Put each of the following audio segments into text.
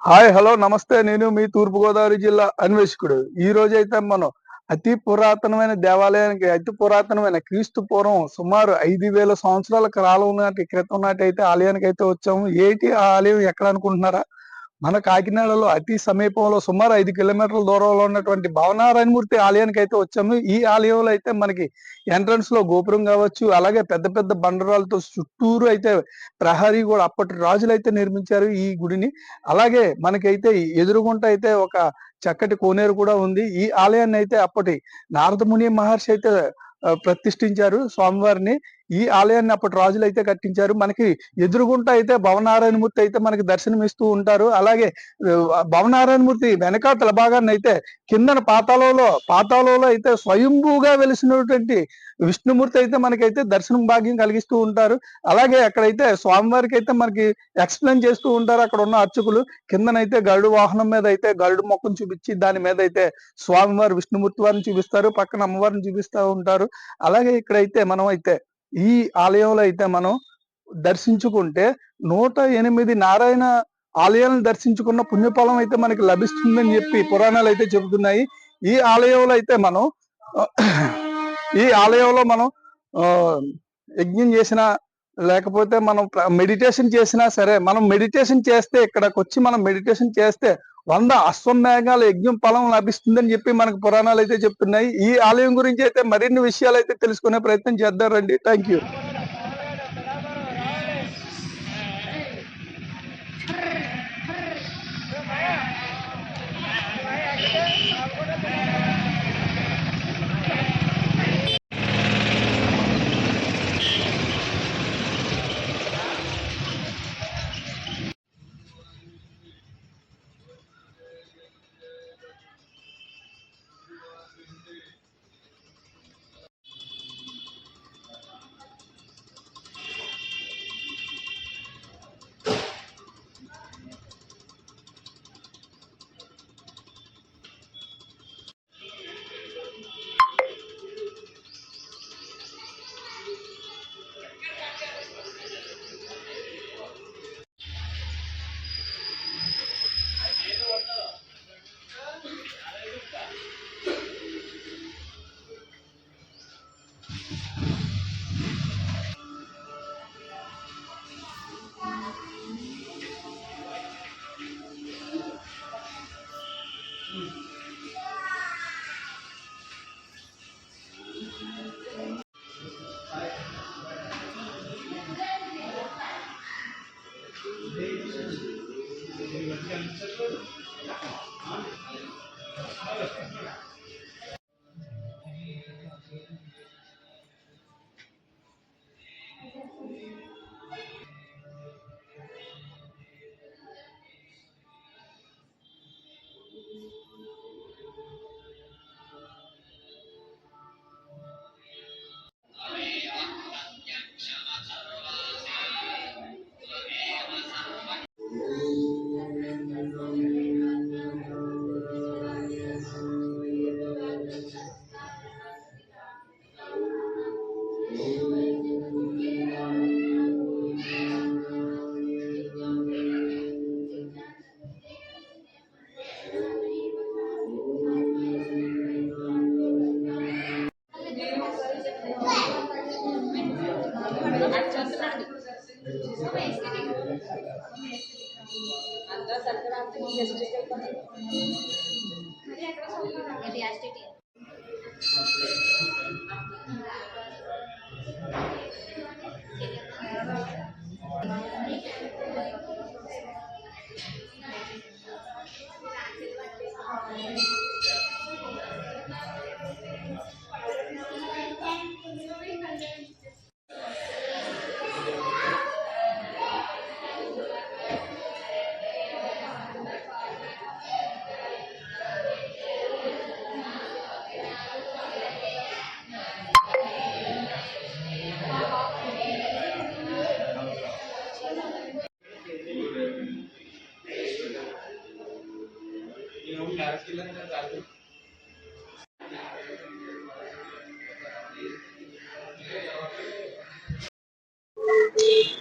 Hi! Hello! నమస్తే. నేను మీ తూర్పుగోదావరి జిల్లా అన్వేషకుడు. ఈ రోజైతే మనం అతి పురాతనమైన దేవాలయానికి, అతి పురాతనమైన క్రీస్తు పూర్వం సుమారు 5000 సంవత్సరాల కాలం క్రితం నాటైతే ఆలయానికైతే వచ్చాము. ఏటి ఆ ఆలయం ఎక్కడనుకుంటున్నారా? మన కాకినాడలో అతి సమీపంలో సుమారు 5 కిలోమీటర్ల దూరంలో ఉన్నటువంటి భవనారాయణమూర్తి ఆలయానికైతే వచ్చాము. ఈ ఆలయంలో అయితే మనకి ఎంట్రన్స్‌లో గోపురం గావచ్చు, అలాగే పెద్ద పెద్ద బండరాలతో చుట్టూరు అయితే ప్రహరీ గూడా అప్పటి రాజులైతే నిర్మించారు ఈ గుడిని. అలాగే మనకైతే ఎదురుగుంట అయితే ఒక చక్కటి కోనేరు కూడా ఉంది. ఈ ఆలయాన్నయితే అప్పటి నారదముని మహర్షి అయితే ప్రతిష్ఠించారు స్వామివారిని. ఈ ఆలయాన్ని అప్పటి రాజులైతే కట్టించారు. మనకి ఎదురుగుంట అయితే భవనారాయణమూర్తి అయితే మనకి దర్శనమిస్తూ ఉంటారు. అలాగే భవనారాయణమూర్తి వెనకాతల భాగాన్నయితే కిందన పాతాళంలో అయితే స్వయంభూగా వెలిసినటువంటి విష్ణుమూర్తి అయితే మనకైతే దర్శనం భాగ్యం కలిగిస్తూ ఉంటారు. అలాగే అక్కడైతే స్వామివారికైతే మనకి ఎక్స్‌ప్లెయిన్ చేస్తూ ఉంటారు అక్కడున్న అర్చకులు. కిందనైతే గరుడు వాహనం మీద అయితే గరుడు మొఖం చూపించి దాని మీదయితే స్వామివారు విష్ణుమూర్తి వారిని చూపిస్తారు. పక్కన అమ్మవారిని చూపిస్తా ఉంటారు. అలాగే ఇక్కడైతే మనమైతే ఈ ఆలయంలో అయితే మనం దర్శించుకుంటే 108 నారాయణ ఆలయాలను దర్శించుకున్న పుణ్యఫలం అయితే మనకి లభిస్తుందని చెప్పి పురాణాలైతే చెబుతున్నాయి. ఈ ఆలయంలో అయితే మనం ఈ ఆలయంలో మనం యజ్ఞం చేసినా, లేకపోతే మనం మెడిటేషన్ చేసినా సరే, మనం మెడిటేషన్ చేస్తే ఇక్కడికొచ్చి మనం మెడిటేషన్ చేస్తే 100 అశ్వమేఘాల యజ్ఞం ఫలం లభిస్తుందని చెప్పి మనకు పురాణాలైతే చెప్తున్నాయి. ఈ ఆలయం గురించి అయితే మరిన్ని విషయాలైతే తెలుసుకునే ప్రయత్నం చేద్దాం రండి. Thank you.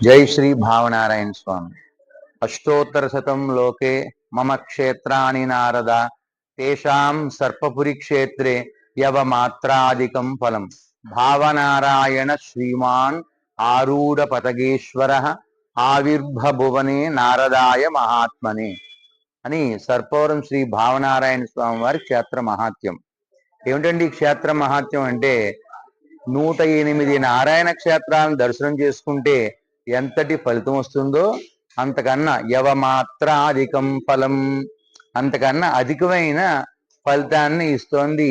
జై శ్రీ భావనారాయణ స్వామి. అష్టోత్తరశతం లోకే మమ క్షేత్రాని నారద తేషాం సర్పపురి క్షేత్రే యవమాత్రాదికం ఫలం భావనారాయణ శ్రీమాన్ ఆరూఢ పతగేశ్వర ఆవిర్భభువనే నారదాయ మహాత్మనే అని సర్పవరం శ్రీ భావనారాయణ స్వామి వారి క్షేత్ర మహాత్యం. ఏమిటండి ఈ క్షేత్ర మహాత్యం అంటే 108 నారాయణ క్షేత్రాలను దర్శనం చేసుకుంటే ఎంతటి ఫలితం వస్తుందో అంతకన్నా యవమాత్రాధికం ఫలం, అంతకన్నా అధికమైన ఫలితాన్ని ఇస్తోంది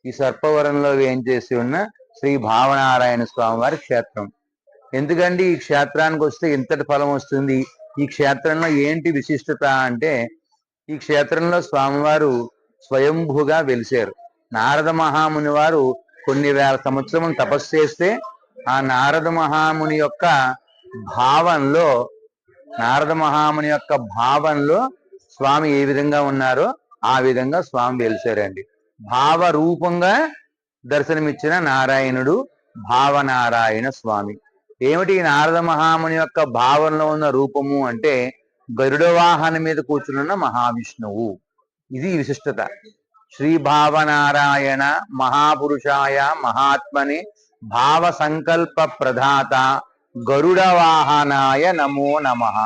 ఈ సర్పవరంలో వేంచేసి ఉన్న శ్రీ భావనారాయణ స్వామి వారి క్షేత్రం. ఎందుకండి ఈ క్షేత్రానికి వస్తే ఇంతటి ఫలం వస్తుంది? ఈ క్షేత్రంలో ఏంటి విశిష్టత అంటే, ఈ క్షేత్రంలో స్వామివారు స్వయంభూగా వెలిశారు. నారద మహాముని వారు కొన్ని వేల సంవత్సరం తపస్సు చేస్తే ఆ నారద మహాముని యొక్క భావంలో స్వామి ఏ విధంగా ఉన్నారో ఆ విధంగా స్వామి వెలిశారండి. భావ రూపంగా దర్శనమిచ్చిన నారాయణుడు భావనారాయణ స్వామి. ఏమిటి నారద మహాముని యొక్క భావంలో ఉన్న రూపము అంటే గరుడ వాహనం మీద కూర్చున్న మహావిష్ణువు. ఇది విశిష్టత. శ్రీ భావనారాయణ మహాపురుషాయ మహాత్మని భావ సంకల్ప ప్రధాత గరుడ వాహనాయ నమో నమః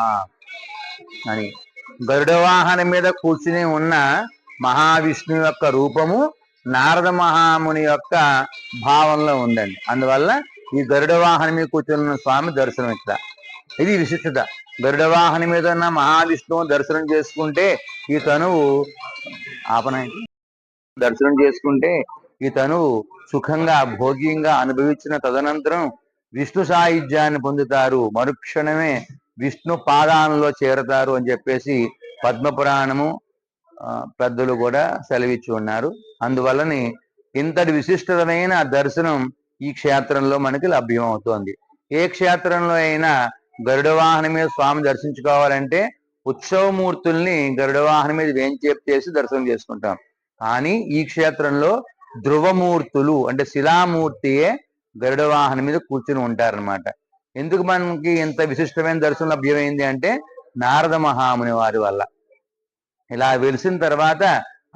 అని. గరుడ వాహనం మీద కూర్చుని ఉన్న మహావిష్ణువు యొక్క రూపము నారద మహాముని యొక్క భావంలో ఉందండి. అందువల్ల ఈ గరుడ వాహనం మీద కూర్చున్న స్వామి దర్శనం ఇక్కడ. ఇది విశిష్టత. గరుడ వాహనం మీద ఉన్న మహావిష్ణువు దర్శనం చేసుకుంటే ఈ తనువు సుఖంగా భోగ్యంగా అనుభవించిన తదనంతరం విష్ణు సాయుధ్యాన్ని పొందుతారు, మరుక్షణమే విష్ణు పాదాలలో చేరతారు అని చెప్పేసి పద్మపురాణము పెద్దలు కూడా సెలవిచ్చి ఉన్నారు. అందువల్లని ఇంతటి విశిష్టమైన దర్శనం ఈ క్షేత్రంలో మనకి లభ్యం అవుతోంది. ఏ క్షేత్రంలో అయినా గరుడ వాహనం మీద స్వామి దర్శించుకోవాలంటే ఉత్సవమూర్తుల్ని గరుడ వాహనం మీద వేంచేసి దర్శనం చేసుకుంటాం. కానీ ఈ క్షేత్రంలో ధ్రువమూర్తులు అంటే శిలామూర్తియే గరుడ వాహనం మీద కూర్చుని ఉంటారనమాట. ఎందుకు మనకి ఇంత విశిష్టమైన దర్శనం లభ్యమైంది అంటే నారద మహాముని వారి వల్ల. ఇలా వెలిసిన తర్వాత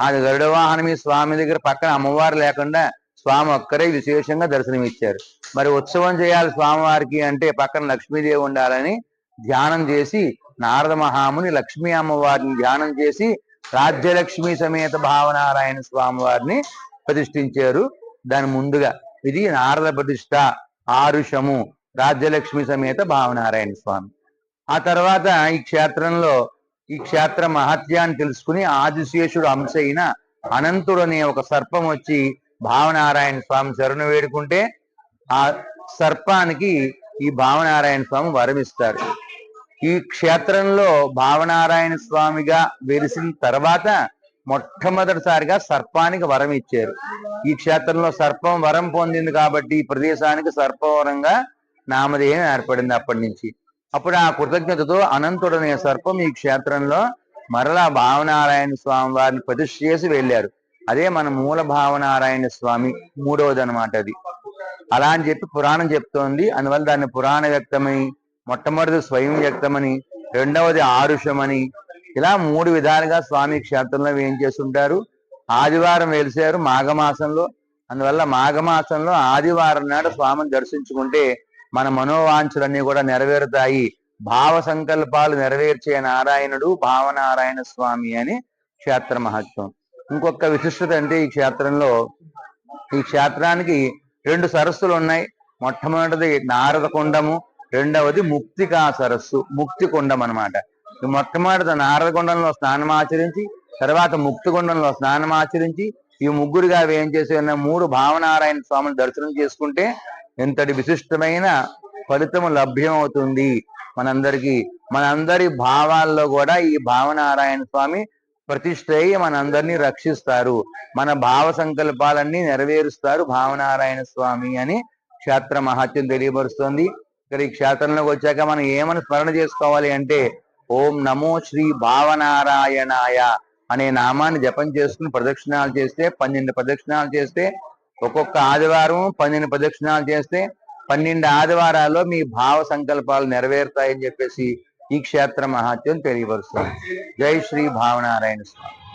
ఆ గరుడ వాహనం స్వామి దగ్గర పక్కన అమ్మవారు లేకుండా స్వామి ఒక్కరే విశేషంగా దర్శనం ఇచ్చారు. మరి ఉత్సవం చేయాలి స్వామివారికి అంటే పక్కన లక్ష్మీదేవి ఉండాలని ధ్యానం చేసి నారద మహాముని లక్ష్మీ అమ్మవారిని ధ్యానం చేసి రాజ్యలక్ష్మి సమేత భావనారాయణ స్వామి వారిని ప్రతిష్ఠించారు. దాని ముందుగా ఇది నారద ప్రతిష్ఠ ఆరుషము రాజ్యలక్ష్మి సమేత భావనారాయణ స్వామి. ఆ తర్వాత ఈ క్షేత్ర మహత్యాన్ని తెలుసుకుని ఆదిశేషుడు అంశ అయిన అనంతుడు అనే ఒక సర్పం వచ్చి భావనారాయణ స్వామి శరణు వేడుకుంటే ఆ సర్పానికి ఈ భావనారాయణ స్వామి వరమిస్తారు. ఈ క్షేత్రంలో భావనారాయణ స్వామిగా వెలిసిన తర్వాత మొట్టమొదటిసారిగా సర్పానికి వరం ఇచ్చారు. ఈ క్షేత్రంలో సర్పం వరం పొందింది కాబట్టి ఈ ప్రదేశానికి సర్పవరంగా నామధేయం ఏర్పడింది. అప్పటి నుంచి అప్పుడు ఆ కృతజ్ఞతతో అనంతుడనే సర్పం ఈ క్షేత్రంలో మరలా భావనారాయణ స్వామి వారిని ప్రతిష్ఠ చేసి వెళ్ళారు. అదే మన మూల భావనారాయణ స్వామి మూడవది అనమాట. అది అలా అని చెప్పి పురాణం చెప్తోంది. అందువల్ల దాన్ని పురాణ వ్యక్తమని, మొట్టమొదటి స్వయం వ్యక్తమని, రెండవది ఆరుషమని, ఇలా 3 విధాలుగా స్వామి క్షేత్రంలో ఏం చేస్తుంటారు. ఆదివారం వెలిసారు మాఘమాసంలో. అందువల్ల మాఘమాసంలో ఆదివారం నాడు స్వామిని దర్శించుకుంటే మన మనోవాంఛలన్నీ కూడా నెరవేరుతాయి. భావ సంకల్పాలు నెరవేర్చే నారాయణుడు భావనారాయణ స్వామి అని క్షేత్ర మహత్వం. ఇంకొక విశిష్టత అంటే ఈ క్షేత్రానికి 2 సరస్సులు ఉన్నాయి. మొట్టమొదటిది నారద కుండము, రెండవది ముక్తికా సరస్సు, ముక్తి కుండం అనమాట. మొట్టమొదటి నారద కుండంలో స్నానం ఆచరించి, తర్వాత ముక్తి కుండంలో స్నానం ఆచరించి ఈ ముగ్గురుగా ఏం చేసి ఉన్న 3 భావనారాయణ స్వామిని దర్శనం చేసుకుంటే ఎంతటి విశిష్టమైన ఫలితము లభ్యం అవుతుంది మనందరికీ. మనందరి భావాల్లో కూడా ఈ భావనారాయణ స్వామి ప్రతిష్ఠ అయ్యి మనందరినీ రక్షిస్తారు, మన భావ సంకల్పాలన్నీ నెరవేరుస్తారు భావనారాయణ స్వామి అని క్షేత్ర మహత్యం తెలియపరుస్తుంది. ఇక్కడ ఈ క్షేత్రంలోకి వచ్చాక మనం ఏమని స్మరణ చేసుకోవాలి అంటే ఓం నమో శ్రీ భావనారాయణాయ అనే నామాన్ని జపం చేసుకుని ప్రదక్షిణాలు చేస్తే 12 ప్రదక్షిణాలు చేస్తే, ఒక్కొక్క ఆదివారం 12 ప్రదక్షిణాలు చేస్తే 12 ఆదివారాల్లో మీ భావ సంకల్పాలు నెరవేరుతాయని చెప్పేసి ఈ క్షేత్ర మహాత్యం తెలియపరుస్తుంది. జై శ్రీ భావనారాయణ స్వామి.